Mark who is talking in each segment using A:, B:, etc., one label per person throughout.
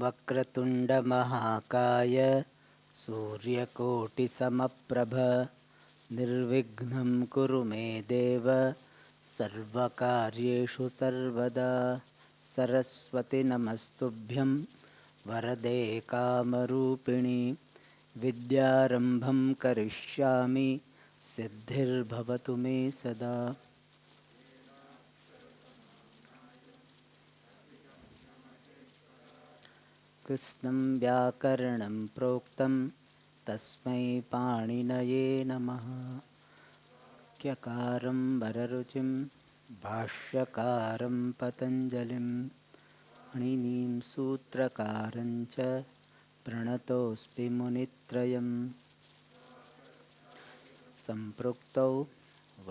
A: वक्रतुण्डमहाकाय सूर्यकोटिसमप्रभ निर्विघ्नं कुरु मे देव सर्वकार्येषु सर्वदा। सरस्वती नमस्तुभ्यं वरदे कामरूपिणि विद्यारम्भं करिष्यामि सिद्धिर्भवतु मे सदा। कृष्णं व्याकरणं प्रोक्तं तस्मै पाणिनये नमः। वाक्यकारं वररुचिं भाष्यकारं पतञ्जलिं पाणिनीं सूत्रकारं च प्रणतोऽस्मि मुनित्रयम्। सम्पृक्तौ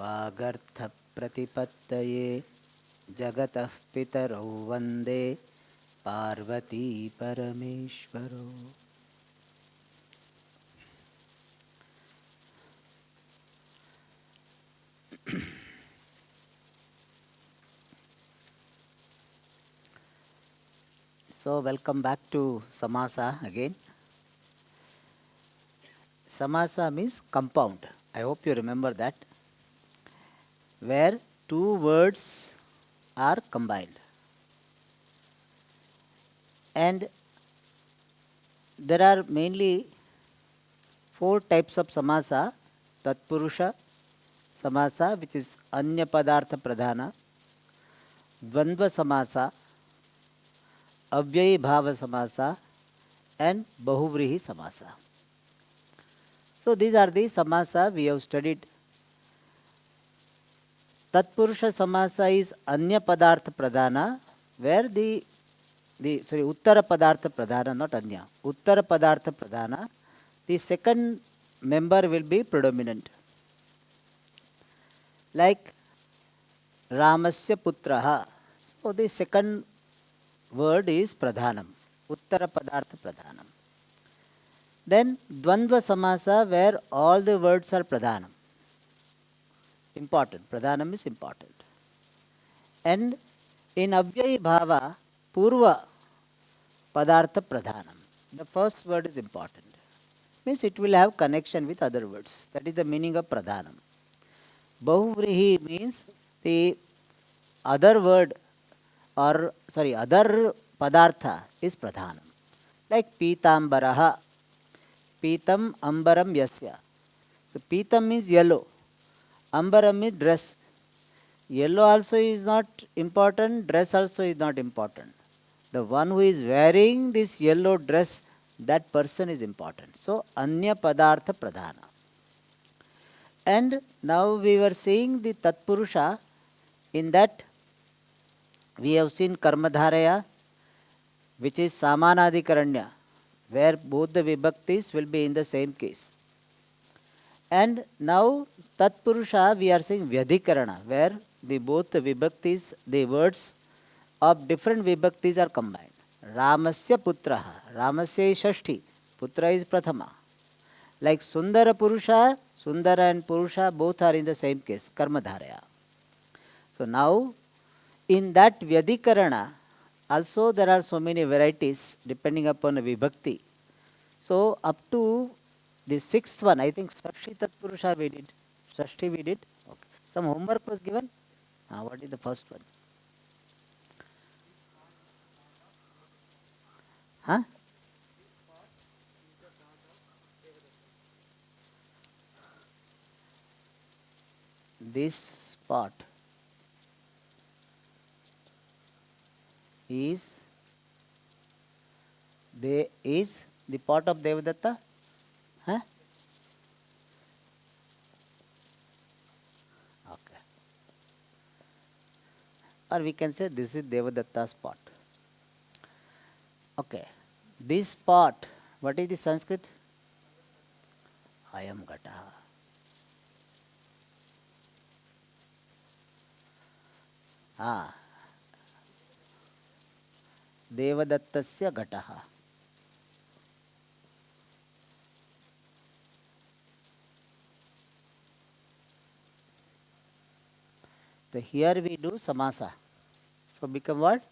A: वागर्थप्रतिपत्तये जगतः पितरौ वन्दे Parvati परमेश्वरौ। So welcome back to Samasa again. Samasa means compound. I hope you remember that. Where two words are combined. And there are mainly four types of samasa. Tatpurusha samasa, which is Anya Padartha Pradhana, Dvandva samasa, Avyayi Bhava samasa, and Bahuvrihi samasa. So these are the samasa we have studied. Tatpurusha samasa is Anya Padartha Pradhana, where Uttara Padartha Pradhana, not Anya. Uttara Padartha Pradhana, the second member will be predominant. Like Ramasya Putraha. So the second word is Pradhanam. Uttara Padartha Pradhanam. Then Dvandva Samasa, where all the words are Pradhanam. Important. Pradhanam is important. And in Avyayi Bhava, Purva Padartha Pradhanam. The first word is important. Means it will have connection with other words. That is the meaning of Pradhanam. Bahuvrihi means the other word other Padartha is Pradhanam. Like Pitambaraha. Pitam Ambaram Yasya. So Pitam means yellow. Ambaram means dress. Yellow also is not important, dress also is not important. The one who is wearing this yellow dress, that person is important. So Anya Padartha Pradhana. And now we were seeing the Tatpurusha. In that we have seen Karmadharaya, which is Samanadikaranya, where both the vibhaktis will be in the same case. And now Tatpurusha we are seeing Vyadhikarana, where both the vibhaktis, the words of different vibhaktis are combined. Ramasya Putraha. Ramasya is Shashti. Putra is Prathama. Like Sundara Purusha, Sundara and Purusha both are in the same case, Karmadharaya. So now in that Vyadhikarana also there are so many varieties depending upon the vibhakti. So up to the sixth one, I think Shashti Tatpurusha we did. Shashti we did. Okay. Some homework was given. What is the first one? Huh? This part is the part of Devadatta. Huh? Okay. Or we can say this is Devadatta's part. Okay. This part, what is the Sanskrit? Ayam Gataha. Devadattasya Gataha. So here we do samasa. So become what?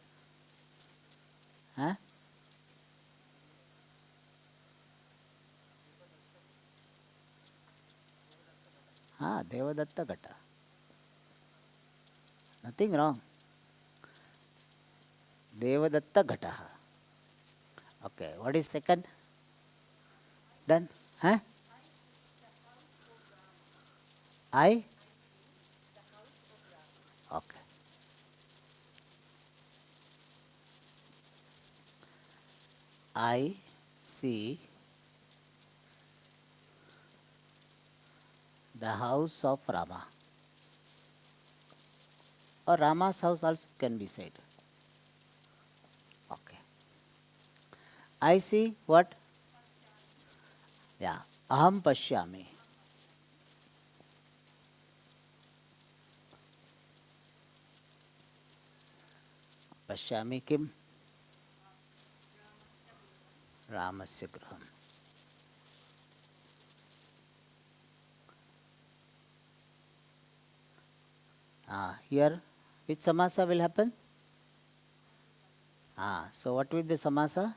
A: Huh? Devadatta Ghata. Nothing wrong. Devadatta Ghataha. Okay, what is second? Done? Huh? I? Okay. I see the house of Rama. Or Rama's house also can be said. Okay. I see what? Yeah. Aham pashyami. Pashyami kim? Ramasya graham. Here, which samasa will happen? So what will be samasa?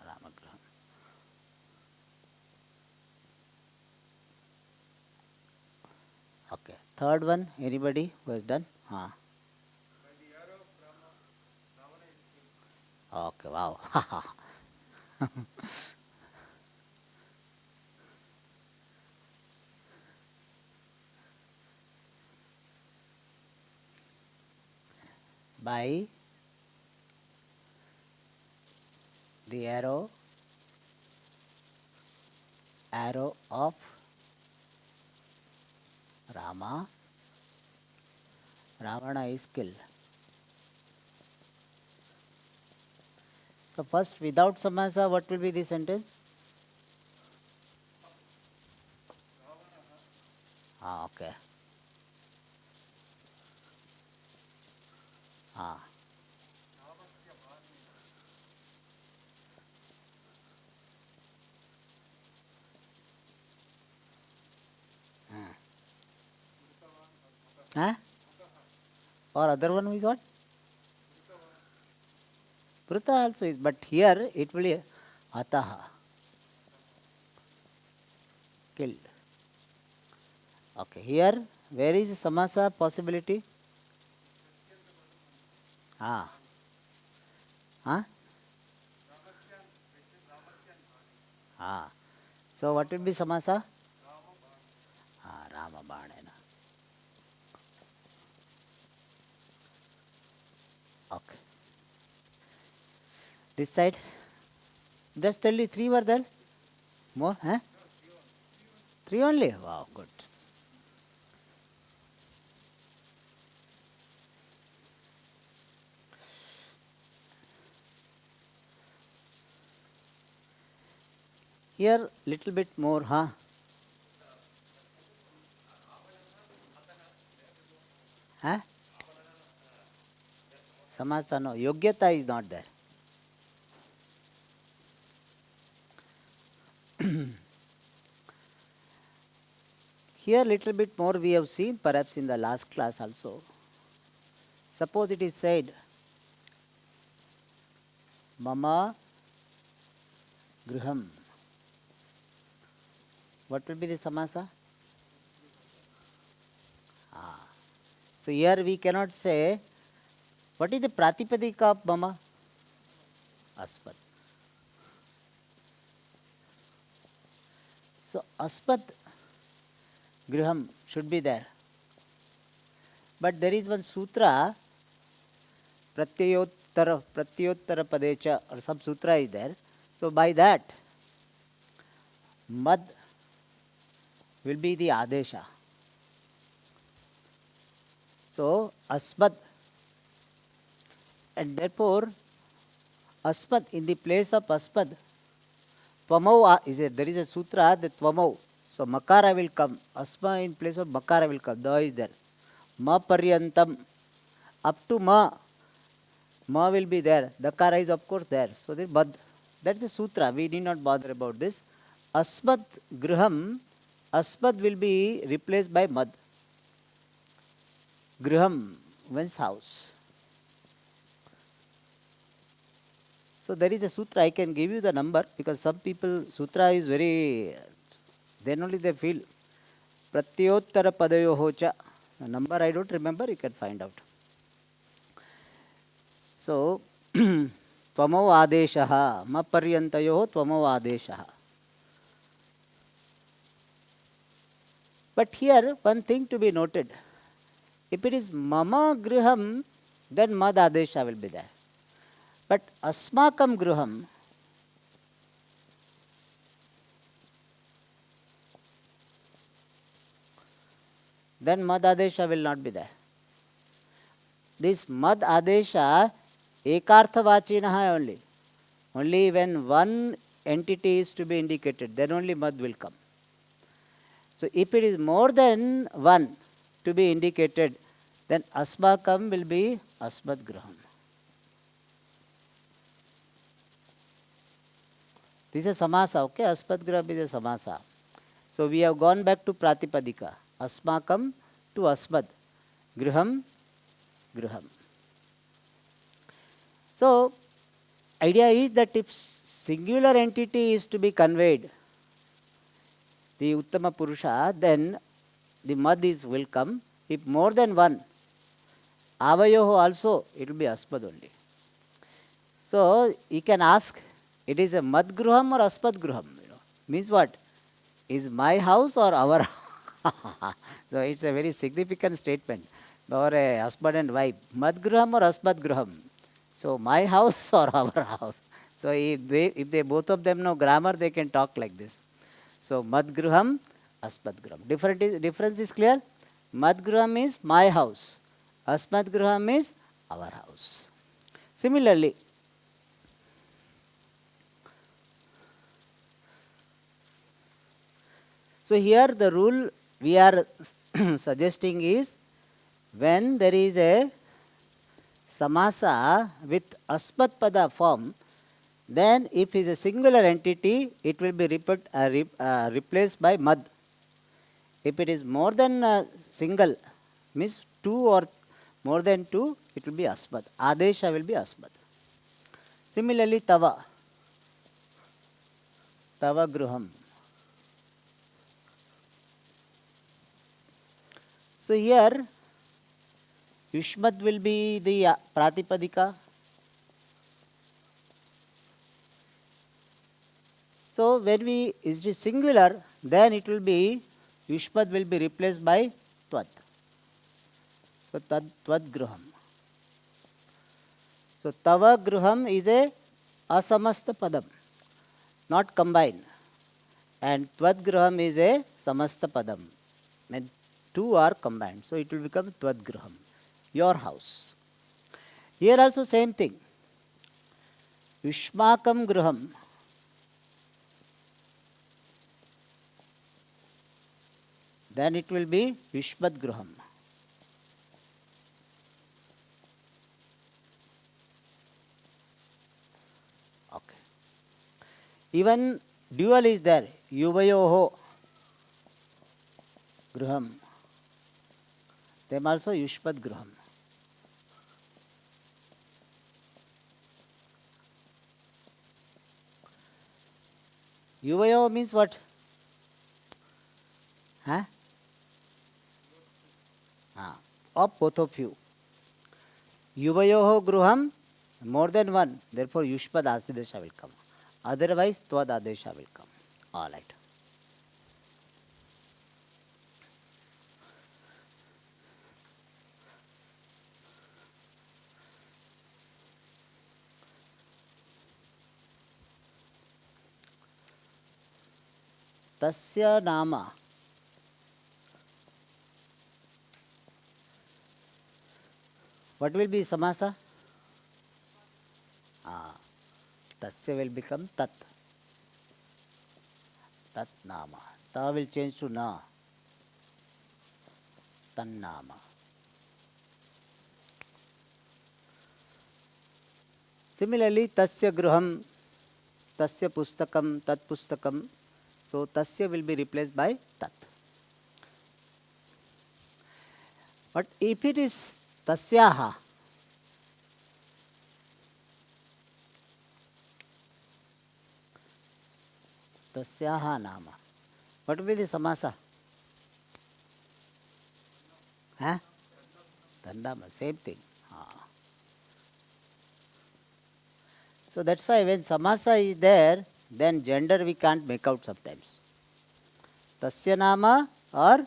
A: Ramagraham. Okay. Third one, anybody who has done? Okay, wow. By the arrow of Rama, Ravana is killed. So first, without samasa, what will be the sentence? Okay. Ah. Huh? Or other one is what? Pruta also is, but here it will be ataha. Killed. Okay, here where is samasa possibility? Ah. Huh? So what will be samasa? Rama Banena. Okay. This side. Just tell you 3 were there. More? Huh? 3 only? Wow, good. Here little bit more, huh? Huh? Samasa no. Yogyata is not there. Here little bit more we have seen perhaps in the last class also. Suppose it is said Mama Griham. What will be the samasa? So here we cannot say what is the pratipadika of Mama? Aspad. So Aspad Griham should be there. But there is one sutra, Pratyayottara Padecha, or some sutra is there. So by that, Mad will be the Adesha. So Aspad, and therefore Aspad, in the place of Aspad, Tvamau is there. There is a sutra, the Tvamau. So Makara will come. Asma in place of Makara will come. Da is there. Ma Paryantam. Up to Ma. Ma will be there. Dakara is of course there. So the Bad. That's the sutra. We need not bother about this. Asmad Griham. Asmad will be replaced by Mad. Griham, one's house. So there is a sutra. I can give you the number because some people, sutra is very, then only they feel. pratyottarapadayoho cha. The number I don't remember, you can find out. So, tvamo adeshaha, ma paryantayoho tvamo adeshaha. But here, one thing to be noted. If it is mama griham, then mad adesha will be there. But asmakam griham, then mad adesha will not be there. This mad adesha ekarthavachinaha only. Only when one entity is to be indicated, then only mad will come. So if it is more than one to be indicated, then asmakam will be asmad graham. This is a samasa, okay? Asmad graham is a samasa. So we have gone back to pratipadika. Asmakam to asmad. Griham, griham. So idea is that if singular entity is to be conveyed, the Uttama Purusha, then the mad will come. If more than one, avayoho also, it will be asmad only. So you can ask, it is a mad gruham or asmad gruham? Means what? Is my house or our house? So it's a very significant statement. Or a husband and wife, mad gruham or asmad gruham? So my house or our house? So if they both of them know grammar, they can talk like this. So mad gruham, asmad gruham. Difference is clear? Mad gruham is my house. Asmad gruham is our house. Similarly, so here the rule we are suggesting is when there is a samasa with asmat pada form, then if it is a singular entity, it will be replaced by mad. If it is more than single, means two or more than two, it will be asmad. Adesha will be asmad. Similarly, tava. Tava gruham. So here, Yushmad will be the pratipadika. So when is it singular, then it will be, Yushmad will be replaced by Tvad. So Tvad gruham. So Tava gruham is a asamasta padam, not combined. And Tvad gruham is a samasta padam. And two are combined. So it will become Tvad gruham, your house. Here also same thing. Yushmakam gruham. Then it will be Yushmad gruham. Okay. Even dual is there. Yuvayoho gruham. Them also Yushmad gruham. Yuvayoho means what? Huh? Of both of you. Yuvayoho gruham, more than one. Therefore, Yushpad Adesha will come. Otherwise, Tvad Adesha will come. All right. Tasya nama. What will be samasa? Tasya will become tat. Tat nama. Ta will change to na. Tan nama. Similarly, tasya gruham, tasya pustakam, tat pustakam. So tasya will be replaced by tat. But if it is tasyaha, tasyaha nama, what will be the samasa? Huh? Tandama, same thing. Ah. So that's why when samasa is there, then gender we can't make out sometimes. Tasya nama or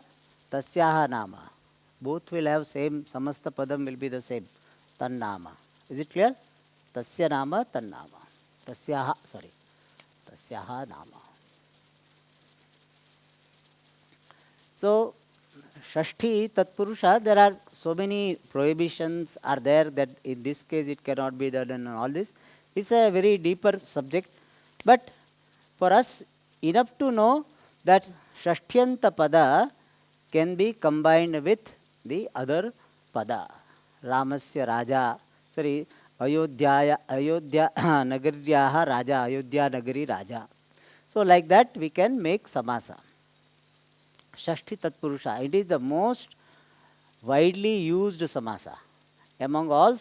A: tasyaha nama. Both will have same, samasta padam will be the same. Tan nama. Is it clear? Tasya nama, tan nama. Tasyaha, sorry. Tasyaha nama. So, Shashti Tatpurusha, there are so many prohibitions are there that in this case it cannot be done and all this. It's a very deeper subject. But for us, enough to know that Shashthyanta Pada can be combined with the other Pada. Ramasya Raja, sorry, Ayodhya Nagaryaha Raja, Ayodhya Nagari Raja. So like that we can make samasa. Shashti Tatpurusha. It is the most widely used samasa. Among all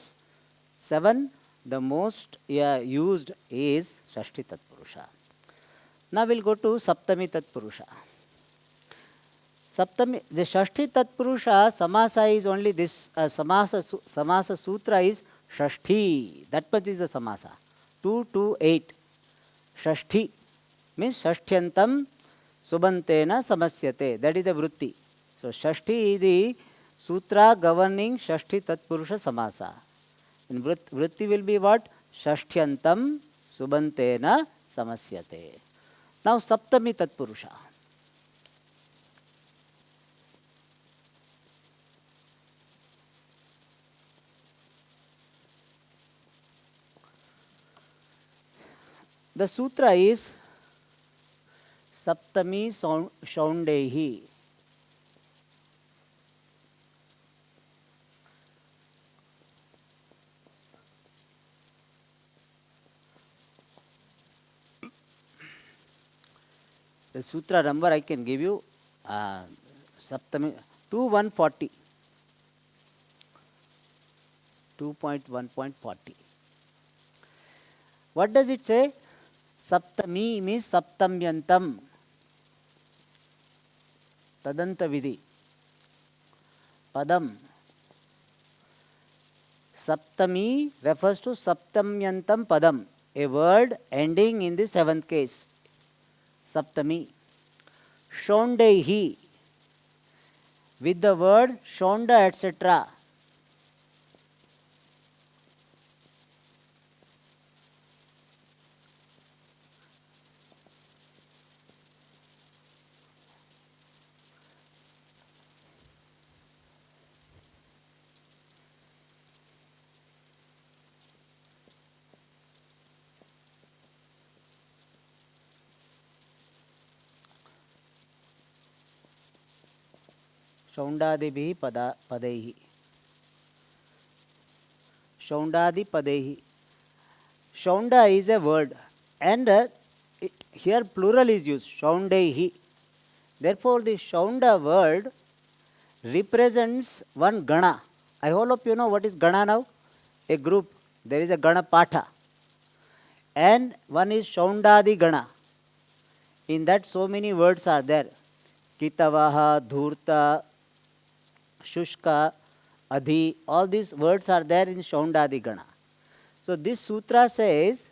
A: seven, the most used is Shashti Tatpurusha. Now we'll go to Saptami Tatpurusha. Saptami, the Shashti Tatpurusha samasa is only this, samasa sutra is Shashti. That much is the samasa. 2 to 8. Shashti means Shashtyantam Subantena Samasyate. That is the Vritti. So Shashti is the sutra governing Shashti Tatpurusha Samasa. And Vritti will be what? Shashtyantam Subantena Samasyate. Now Saptami Tatpurusha. The sutra is Saptami Shaundehi. The sutra number I can give you, Saptami 2140. 2.1.40. What does it say? Saptami means Saptamyantam. Tadanta Vidhi. Padam. Saptami refers to Saptamyantam Padam, a word ending in the seventh case. Saptami. Shondehi. With the word Shonda, etc. Shaundadibhi padaihi. Shaundadi padaihi. Shaunda is a word and here plural is used. Shaundaihi. Therefore, the Shaunda word represents one Gana. I hope you know what is Gana now. A group. There is a Gana Patha. And one is Shaundadi Gana. In that so many words are there. Kitavaha, Dhurta, Shushka, Adhi, all these words are there in Shaundadi Gana. So this sutra says,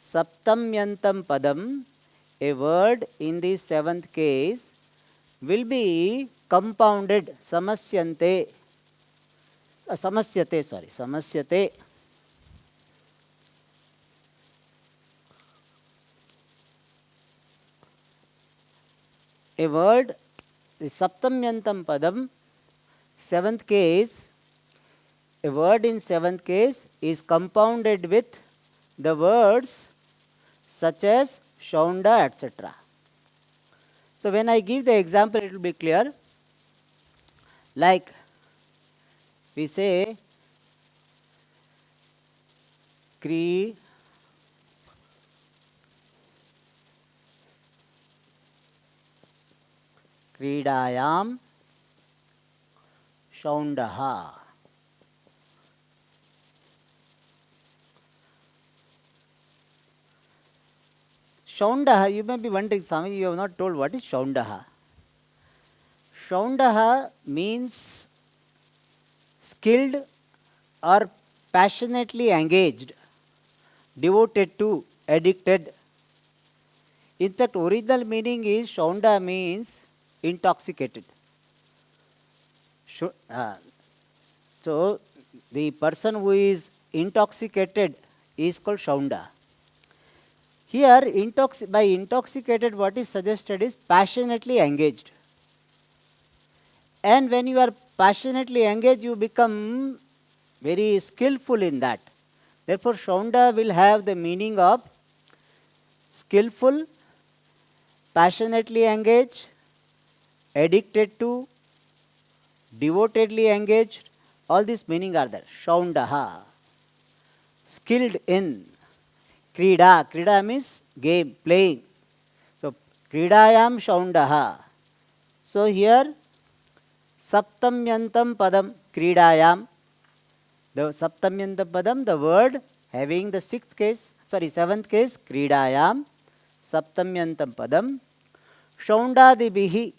A: Saptamyantam Padam, a word in the seventh case, will be compounded, Samasyate. A word, the Saptamyantam Padam, seventh case, a word in seventh case is compounded with the words such as Shaunda, etc. So when I give the example, it will be clear. Like we say, Kridayam Shaundaha. Shaundaha, you may be wondering, Swami, you have not told what is Shaundaha. Shaundaha means skilled or passionately engaged, devoted to, addicted. In fact, original meaning is Shaunda means intoxicated. So, the person who is intoxicated is called Shaunda. Here, by intoxicated, what is suggested is passionately engaged. And when you are passionately engaged, you become very skillful in that. Therefore, Shaunda will have the meaning of skillful, passionately engaged, addicted to, devotedly engaged. All these meaning are there. Shaundaha, skilled in. Krida, krida means game, playing. So, kridayam shaundaha. So, here saptamyantam padam kridayam. The saptamyantam padam, the word having the seventh case, kridayam, saptamyantam padam, shaundadibihi,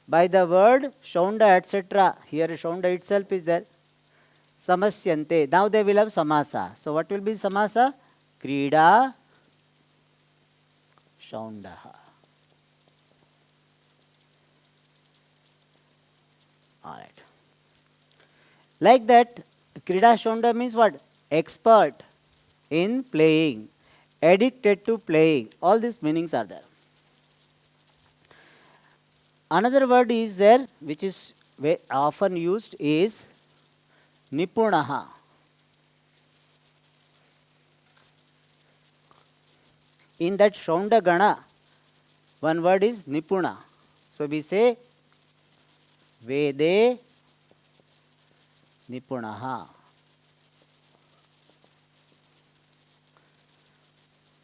A: by the word shaunda, etc. Here shaunda itself is there. Samasyante. Now they will have samasa. So what will be samasa? Krida shaundaha. Alright. Like that, krida shaunda means what? Expert in playing, addicted to playing. All these meanings are there. Another word is there which is often used is nipunaha. In that Shaunda Gana, one word is nipuna. So we say Vede nipunaha.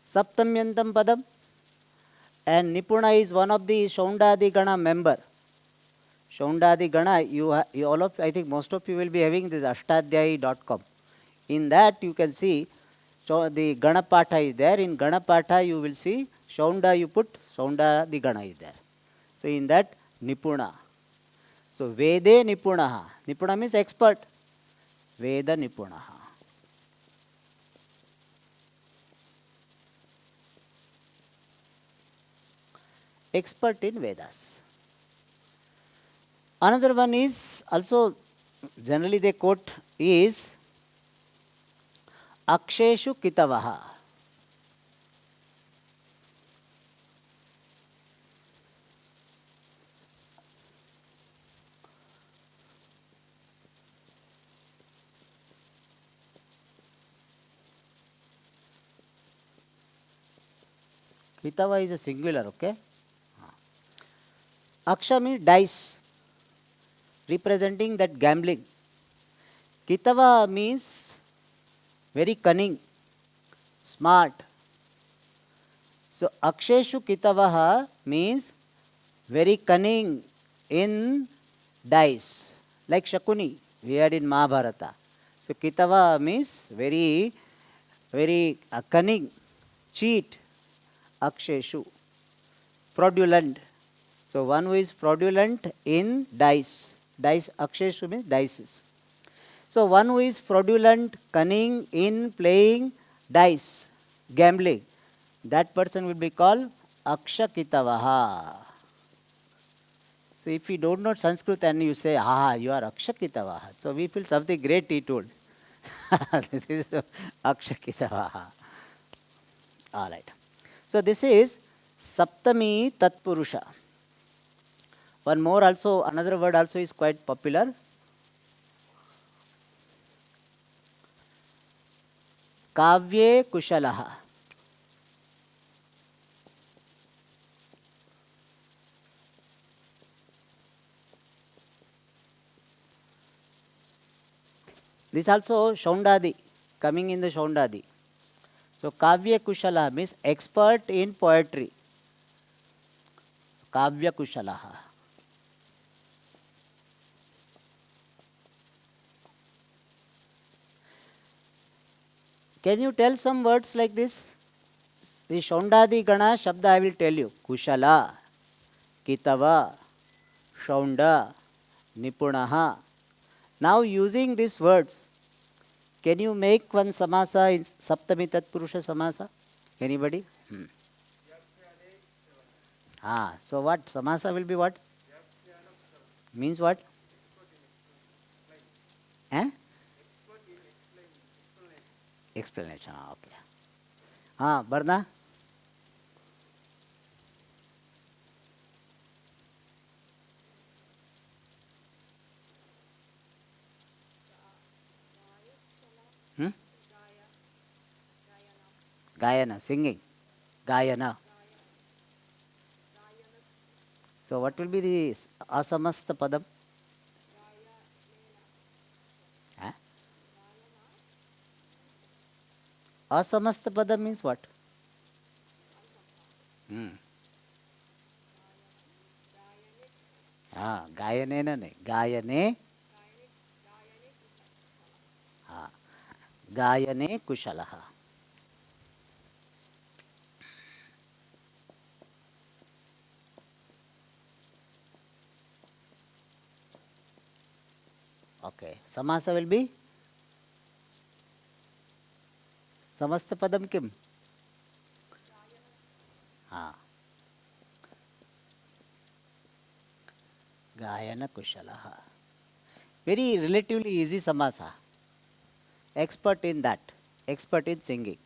A: Saptamyantam padam. And Nipuna is one of the Shaundadi Gana member. Shaundadi Gana, I think most of you will be having this ashtadhyayi.com. In that you can see the Ganapatha is there. In Ganapatha you will see Shaunda, you put Shaundadi Gana is there. So in that Nipuna. So Vede Nipunaha. Nipuna means expert. Veda Nipunaha. Expert in Vedas. Another one is also generally they quote is Aksheshu Kitavaha. Kitava is a singular, okay? Aksha means dice, representing that gambling. Kitava means very cunning, smart. So Aksheshu Kitavaha means very cunning in dice, like Shakuni we had in Mahabharata. So Kitava means very cunning, cheat, Aksheshu, fraudulent. So one who is fraudulent in dice. Dice, Aksheshu means dices. So one who is fraudulent, cunning in playing dice, gambling, that person will be called Akshakitavaha. So if you don't know Sanskrit and you say, you are Akshakitavaha. So we feel something great he told. This is Akshakitavaha. Alright. So this is Saptami Tatpurusha. One more also, another word also is quite popular. Kavye Kushalaha. This also Shaundadi, coming in the Shaundadi. So Kavya Kushala means expert in poetry. Kavya Kushalaha. Can you tell some words like this? The Shaundadi Gana Shabda I will tell you. Kushala, Kitava, Shaunda, Nipunaha. Now using these words, can you make one samasa in Saptami Tatpurusha samasa? Anybody? So what? Samasa will be what? Means what? Eh? Explanation. Okay. Barna? Hmm? Gayana, singing. Gayana. So what will be the asamasta padam? Eh? Asamasta padam means what? Hmm. गायनेन नहीं, गायने, गायने कुशलः. Okay. Samasa will be? समस्त पदम किम? गायन कुशलः. Very relatively easy samasa. Expert in that. Expert in singing.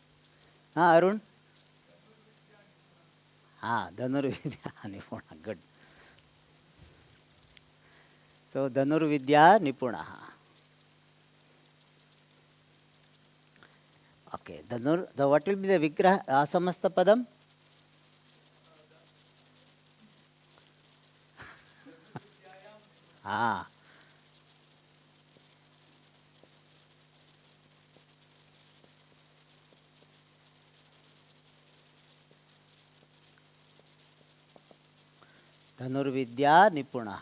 A: Arun? Dhanurvidya Nipuna. Good. So Dhanurvidya Nipuna. Okay. What will be the Vigraha Asamasta Padam? धनुर्विद्या निपुणः.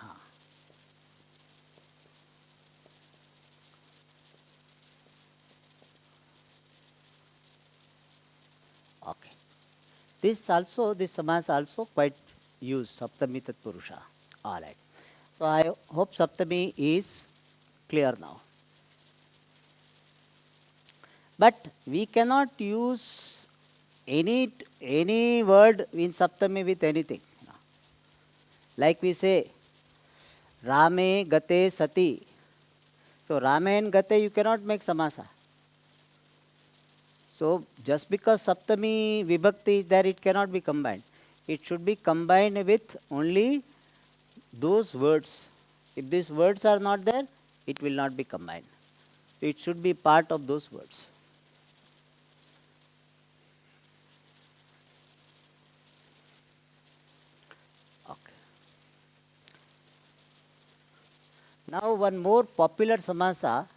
A: Okay. This samas also quite used, Saptami Tatpurusha. All right. So I hope Saptami is clear now. But we cannot use any word in Saptami with anything. Like we say, Rame Gate Sati. So Rame and Gate you cannot make samasa. So just because Saptami Vibhakti is there, it cannot be combined. It should be combined with only those words. If these words are not there, it will not be combined. So it should be part of those words. Okay. Now one more popular samasa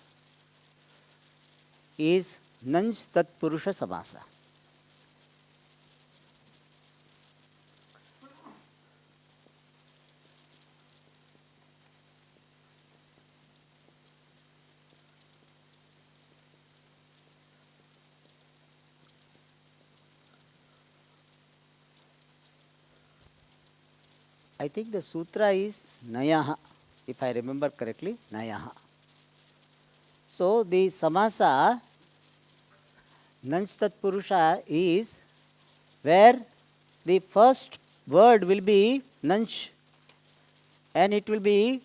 A: is Nanj Tat Purusha samasa. I think the sutra is Nayaha, if I remember correctly, Nayaha. So the samasa Nanj Tat Purusha is where the first word will be Nanj and it will be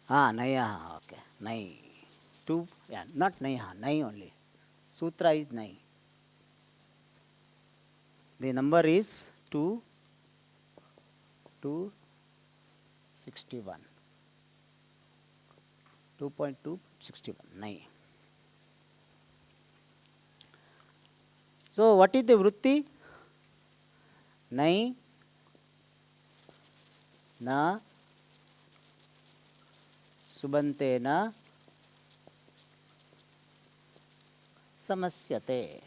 A: Nayaha. Okay, Nai. Two, not Nayaha, Nai only. Sutra is Nai. The number is 2.261. 2.261, Nai. So what is the vritti? Nai na subantena samasyate.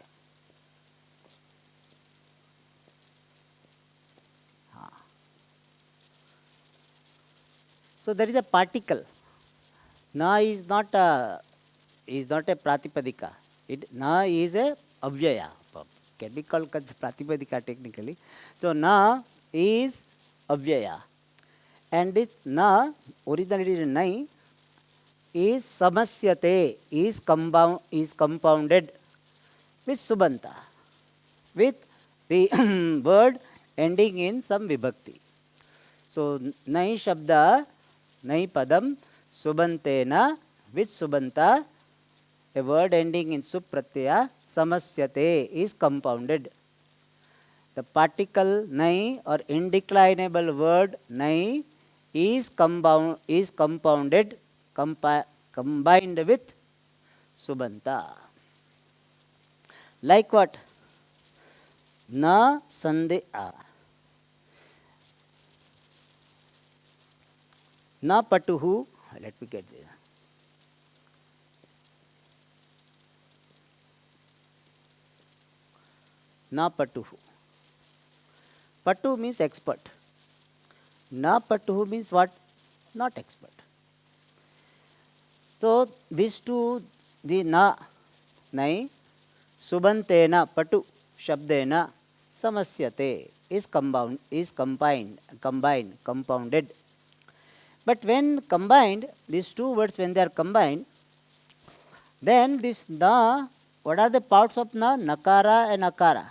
A: So there is a particle. Na is not a pratipadika. Na is a avyaya. Can be called pratipadika technically. So na is avyaya. And this na, originally it is nai, is samasyate, is compounded with subanta, with the word ending in some vibhakti. So nai shabda, nai padam, subantena, with subanta, a word ending in supratyaya, samasyate, is compounded. The particle nai or indeclinable word nai is compounded, combined with subanta. Like what? Na sandeha. Na patuhu. Let me get this. Na patuhu. Patu means expert. Na patuhu means what? Not expert. So these two, the na, nai, subantena, patu, shabdena, samasyate, is combined, compounded. But when combined, these two words, when they are combined, then this na, what are the parts of na? Nakara and akara.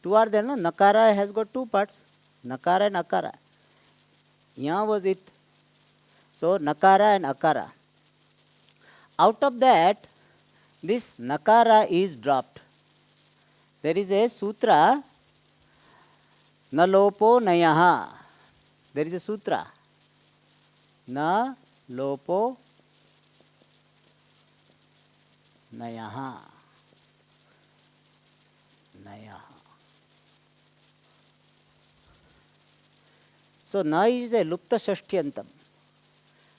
A: Two are there, no? Nakara has got two parts, nakara and akara. Ya was it. So nakara and akara. Out of that, this nakara is dropped. There is a sutra, nalopo nayaha. There is a sutra, na lopo nayaha. Nayaha. So na is a lupta shashtyantam.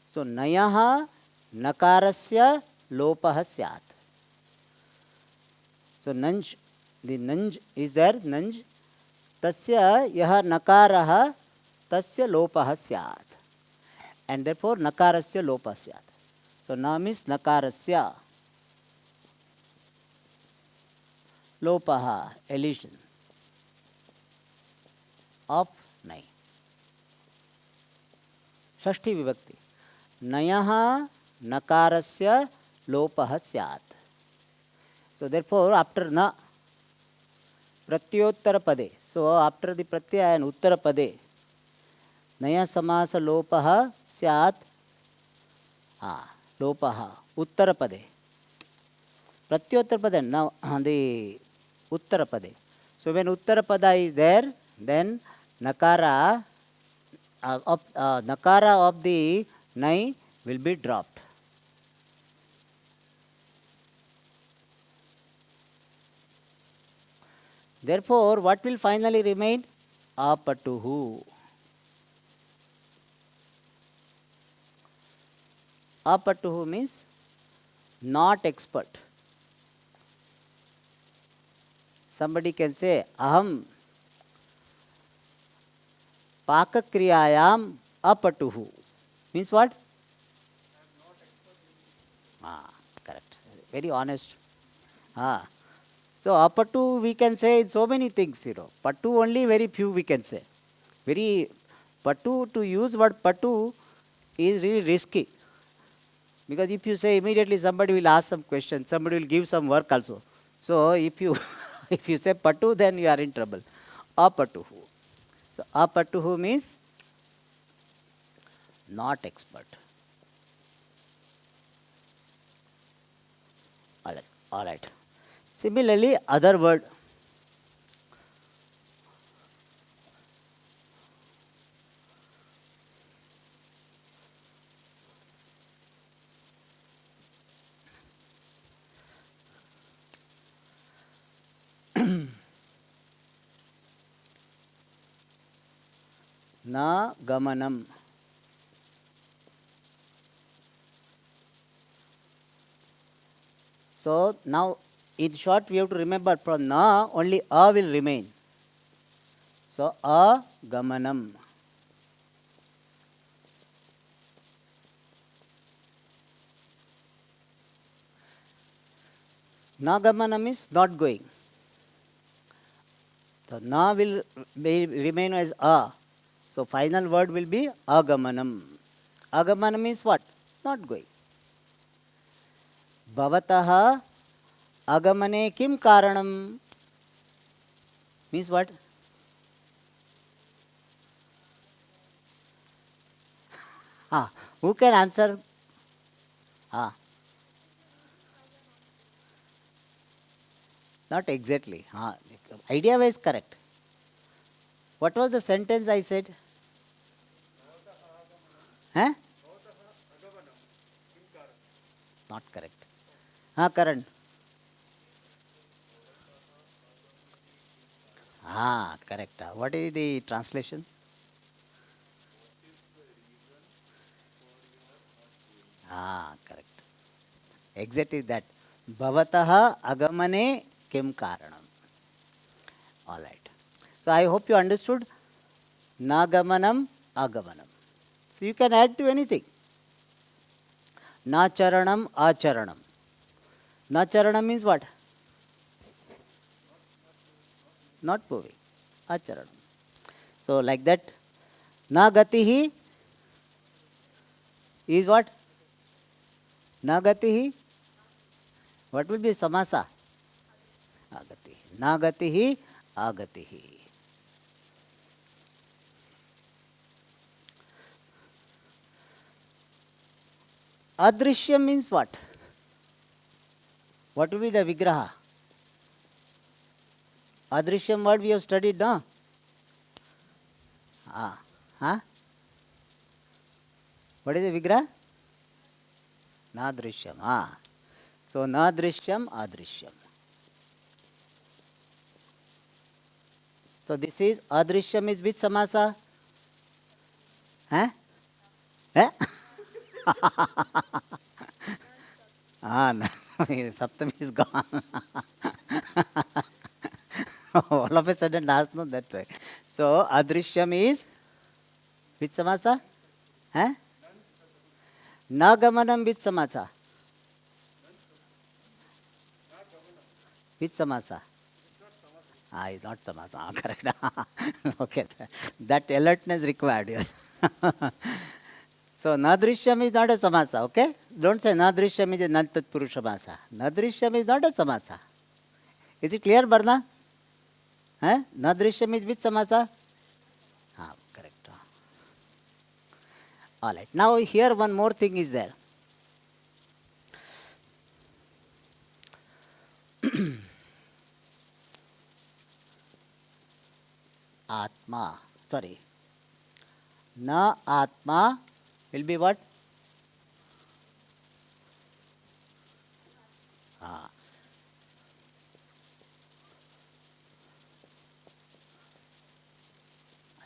A: So nayaha nakarasya lopaha syat. So nanj, the nanj is there, nanj, tasya yaha nakaraha tasya lopaha syat. And therefore nakarasya lopaha syat. So na means nakarasya lopaha, elision of nai. Shashti vibhakti. Nayaha nakarasya lopaha syat. So therefore after na, pratyottara pade. So after the pratyaya and uttara pade, naya samasa lopaha syat. Lopaha, uttara pade. Pratyottara pade, now the uttara pade. So when uttara pada is there, then nakara of the nai will be dropped. Therefore, what will finally remain? Apatuhu. Apatuhu means not expert. Somebody can say, aham pakakriyayam apatuhu. Means what? Correct. Very honest. So apatu we can say so many things, Patu only very few we can say. Patu, to use word patu is really risky. Because if you say immediately somebody will ask some question, somebody will give some work also. So if you if you say patu, then you are in trouble. Apatuhu. So apatuhu means not expert. All right. Similarly, other word. Na gamanam. So now in short we have to remember from na only a will remain. So a gamanam. Na gamanam is not going. So na will remain as a. So final word will be agamanam. Agamanam means what? Not going. Bhavataha agamane kim karanam means what? Ah, who can answer? Ah, not exactly. Ah, idea wise correct. What was the sentence I said? Huh? Not correct. Ah, Karan. Ah, correct. Ah, what is the translation? Ah, correct. Exact is that. Bhavataha agamane kim karanam. All right. So I hope you understood. Nagamanam, agamanam. So you can add to anything. Nacharanam, acharanam. Nacharanam means what? Not moving. Acharanam. So like that. Nagatihi is what? Nagatihi. What will be samasa? Agatihi. Nagatihi, agatihi. Adrishyam means what? What will be the vigraha? Adrishyam word we have studied, no? Ah. Huh? What is the vigraha? Nadrishyam. Ah. So nadrishyam, adrishyam. So this is adrishyam is which samasa? Huh? Huh? Ah, no. Saptami is gone. All of a sudden last no, that's right. So adrishyam is which samasa? Huh? Nagamanam which samasa? Which samasa? Ah, it's not samasa. Ah, correct. Okay. That alertness required. Yes. So nadrishyam is not a samasa, okay? Don't say nadrishyam is a nantat purusha samasa. Nadrishyam is not a samasa. Is it clear, Barna? Huh? Nadrishyam is which samasa? Ah, correct. All right. Now here one more thing is there. Atma. Sorry. Na Atma will be what? Ah.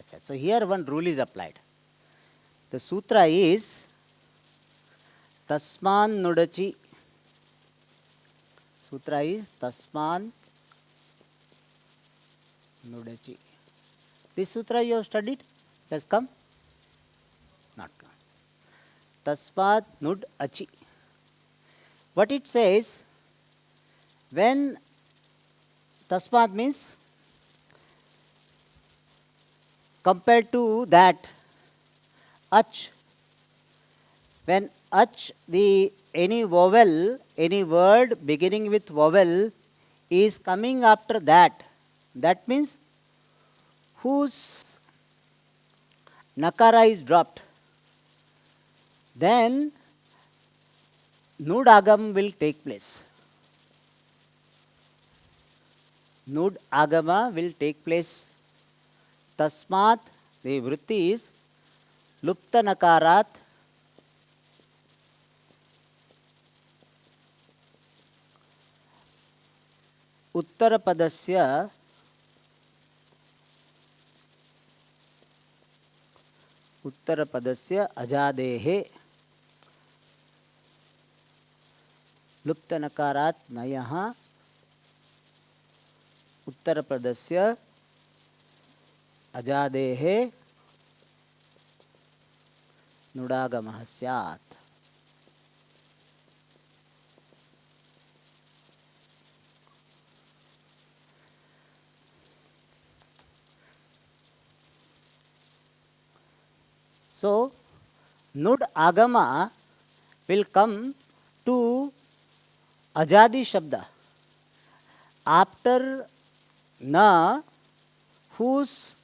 A: Achha. So here one rule is applied. The sutra is Tasman Nudachi. Sutra is Tasman Nudachi. This sutra you have studied? Has come? Not come. Tasmat Nud Achi. What it says, when Tasmat means compared to that Ach, when Ach, the any vowel, any word beginning with vowel is coming after that, that means whose nakara is dropped, then Nud Agam will take place. Nud Agama will take place. Tasmat, the vritti is Lupta Nakarat Uttarapadasya Ajadehe Lupta Nakarat Nayaha Uttarapadasya Ajadehe Nudagamah Syat. So, Nud Agama will come to Ajadi Shabda after Na, whose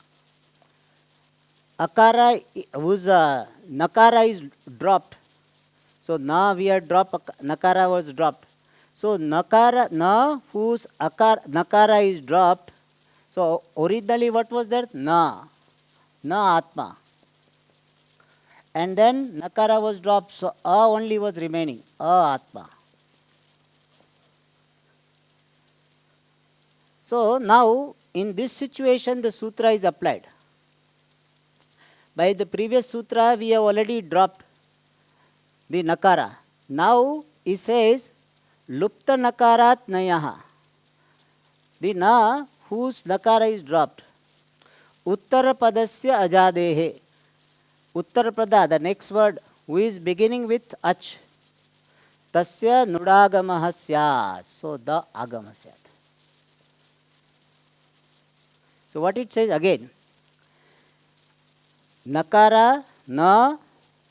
A: Akara, whose Nakara is dropped. So, Na we had dropped, Nakara was dropped. So, Nakara, Na whose Nakara is dropped. So, originally what was there? Na Atma. And then Nakara was dropped, so A only was remaining, A Atma. So, now in this situation the sutra is applied. By the previous sutra we have already dropped the Nakara. Now he says Lupta Nakarat Nayaha. The Na whose Nakara is dropped. Uttara Padasya Ajadehe. Uttara Pada, the next word, who is beginning with Ach. Tasya Nudagamaha Syat. So the Agama Syat. So what it says again? Nakara, Na,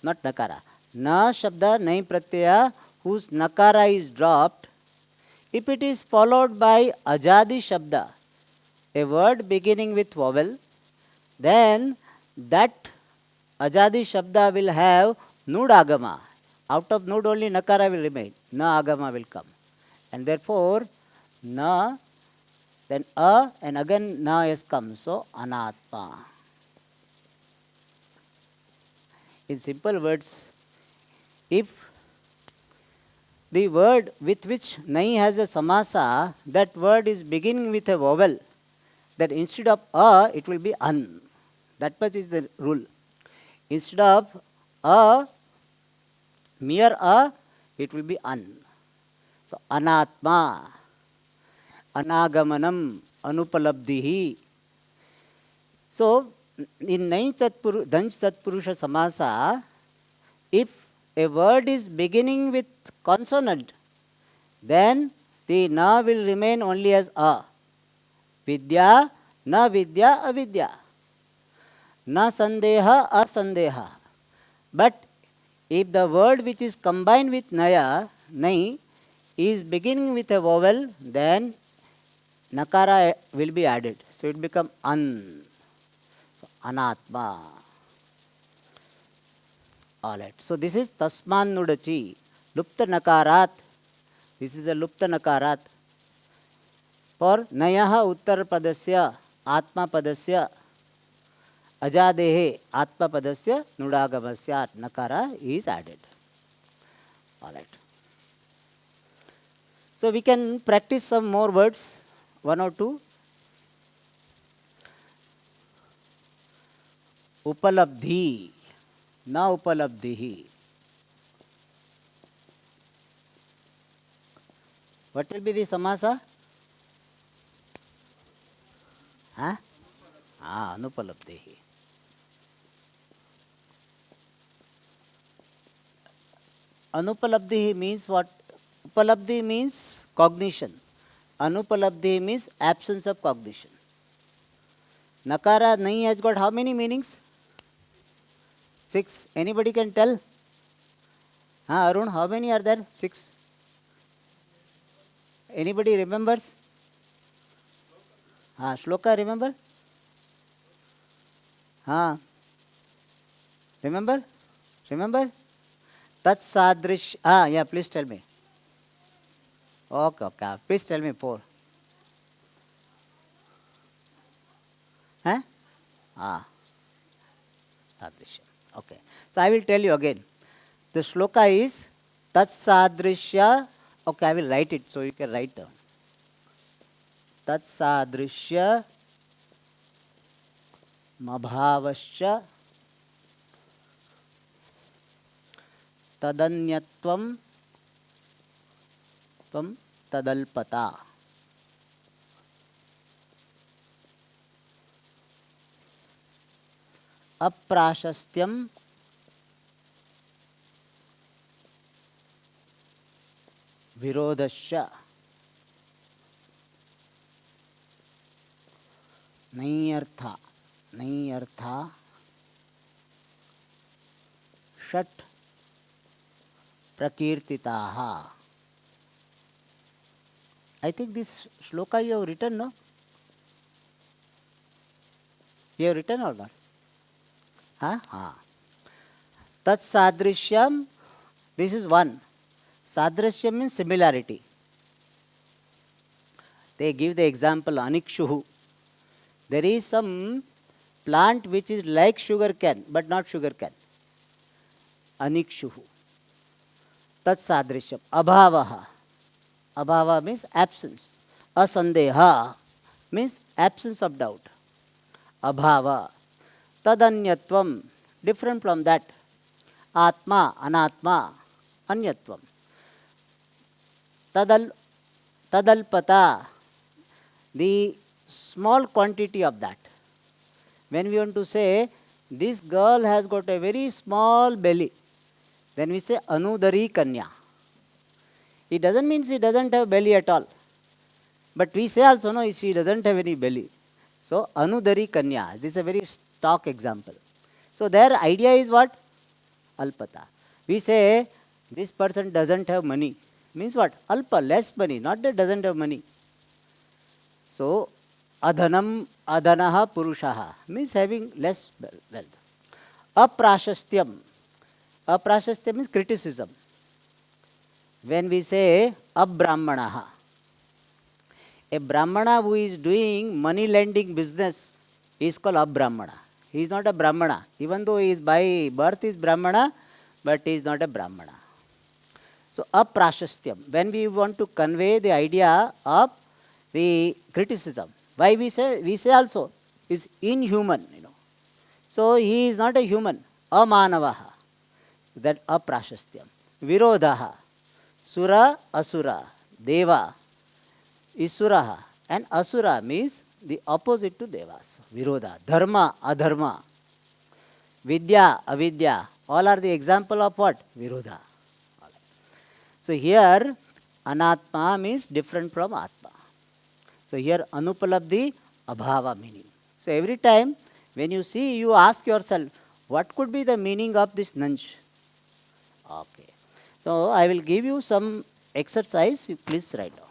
A: not Nakara. Na Shabda, Nai Pratyaya, whose Nakara is dropped. If it is followed by Ajadi Shabda, a word beginning with vowel, then that Ajadi Shabda will have Nud Agama. Out of Nud only Nakara will remain. Na Agama will come. And therefore, Na, then A, and again Na has come. So, Anatma. In simple words, if the word with which Nai has a samasa, that word is beginning with a vowel, that instead of A, it will be An. That much is the rule. Instead of A, mere A, it will be An. So, Anatma, Anagamanam, Anupalabdhihi. So, in Dansh Tatpurusha Samasa, if a word is beginning with consonant, then the Na will remain only as A. Vidya, Na Vidya, Avidya. Na Sandeha, Asandeha. But if the word which is combined with Naya, Nai, is beginning with a vowel, then Nakara will be added. So it becomes An. So Anatma. Alright. So this is Tasman Nudachi. Lupta Nakarat. This is a Lupta Nakarat. For Nayaha Uttar Padasya, Atma Padasya, Ajadehe, Atma Padasya, Nudagamasya, Nakara is added. Alright. So we can practice some more words, one or two. Upalabdhi, na upalabdhihi. What will be the samasa? Huh? Anupalabdhihi. Anupalabdhihi means what? Upalabdhi means cognition. Anupalabdhi means absence of cognition. Nakara nahi has got how many meanings? 6. Anybody can tell? Arun, how many are there? 6. Anybody remembers? Shloka, remember? Remember? Remember? Tat sadrish. Yeah, please tell me. Okay. Please tell me 4. Sadrisha. Okay. So I will tell you again. The shloka is Tat sadrishya. Okay, I will write it so you can write down. Tat sadrishya mabhavascha tadanyatvam tvam tadalpata. Aprashastyam virodasya naiyartha षट prakirtitaha. I think this shloka you have written, no? You have written or not? Huh? Tat sadrishyam, this is one. Sadrishyam means similarity. They give the example anikshuhu. There is some plant which is like sugar cane but not sugar cane. Anikshuhu. Tat sadrishyam. Abhavaha. Abhava means absence. Asandeha means absence of doubt. Abhava. Tadanyatvam. Different from that. Atma, anatma, anyatvam. Tadalpata. The small quantity of that. When we want to say, this girl has got a very small belly, then we say Anudari Kanya. It doesn't mean she doesn't have belly at all. But we say also, no, she doesn't have any belly. So, Anudari Kanya. This is a very stock example. So, their idea is what? Alpata. We say, this person doesn't have money. Means what? Alpa, less money. Not that doesn't have money. So, adhanam, adhanaha, purushaha means having less wealth. Aprashastyam. Aprashastyam means criticism. When we say abrahmanaha, a brahmana who is doing money lending business is called abrahmana. He is not a brahmana. Even though he is by birth is brahmana, but he is not a brahmana. So, aprashastyam. When we want to convey the idea of the criticism, why we say also is inhuman, So he is not a human. Amanavaha. That aprashastyam. Virodhaha. Sura, asura. Deva. Isuraha. And asura means the opposite to devas. Virodha. Dharma, adharma. Vidya, avidya. All are the example of what? Virodha. So here anatma means different from atma. So here anupalabdhi, abhava meaning. So every time when you see, you ask yourself, what could be the meaning of this nanj? Okay. So I will give you some exercise, you please write down.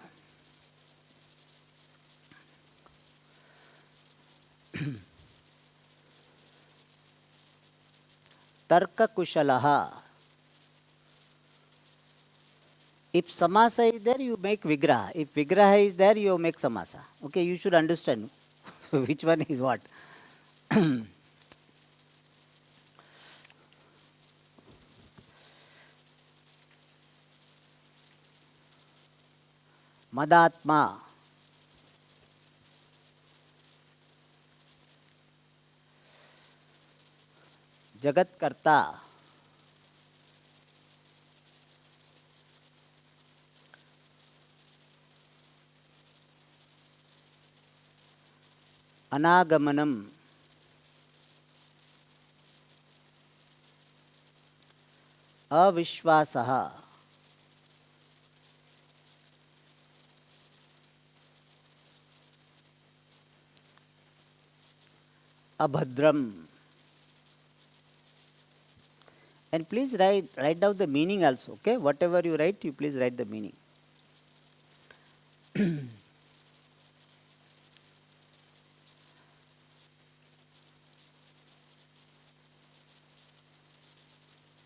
A: Tarka kushalaha. If samasa is there, you make vigraha. If vigraha is there, you make samasa. Okay, you should understand which one is what. Madatma. Jagat karta. Anagamanam. Avishwasaha. Abhadram. And please write down the meaning also. Okay, whatever you write, you please write the meaning.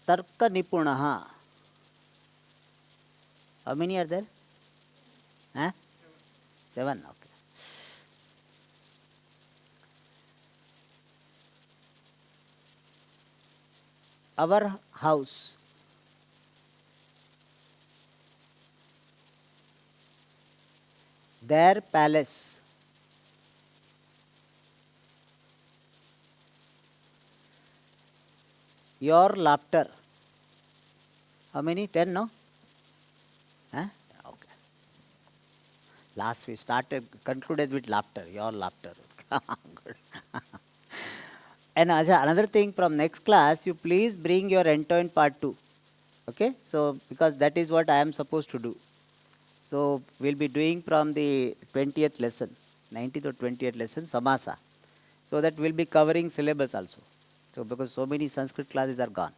A: Tarka nipunaha. How many are there? 7. Okay. Our house. Their palace. Your laughter. How many? 10, no? Okay. Last we concluded with laughter. Your laughter. Good. And another thing from next class, you please bring your end-to-end part 2. Okay? So, because that is what I am supposed to do. So, we'll be doing from the 20th lesson, 19th or 20th lesson, samasa. So that we'll be covering syllabus also. So, because so many Sanskrit classes are gone.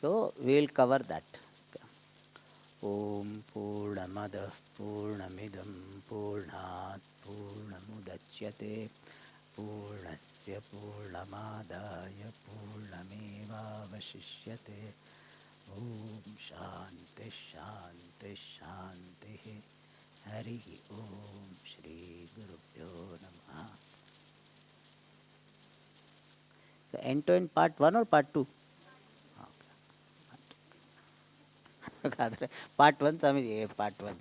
A: So we will cover that. Om Purnamadah Purnamidam Purnat Purnamudachyate Purnasya Purnamadaya Purnamevavashishyate. Om Shanti Shanti Shanti. Hari Om Shri Gurubhyo Namaha. So end to end part 1 or part 2? Okay. Part 1 Swami, part 1.